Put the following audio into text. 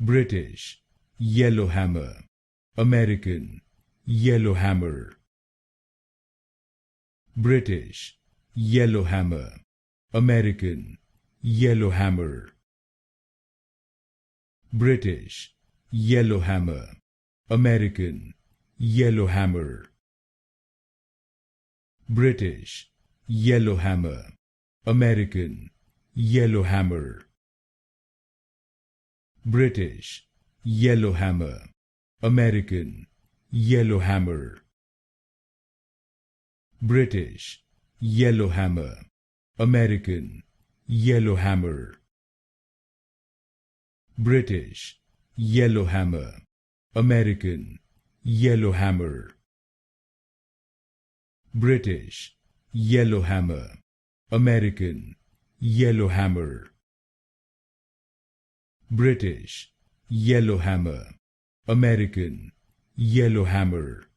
British, Yellowhammer. American, Yellowhammer. British, Yellowhammer. American, Yellowhammer. British, Yellowhammer. American, Yellowhammer. British, Yellowhammer. American, Yellowhammer. British, Yellowhammer. American, Yellowhammer. British, Yellowhammer. American, Yellowhammer. British, Yellowhammer. American, Yellowhammer. British, Yellowhammer. American, Yellowhammer. British, Yellowhammer. American, Yellowhammer.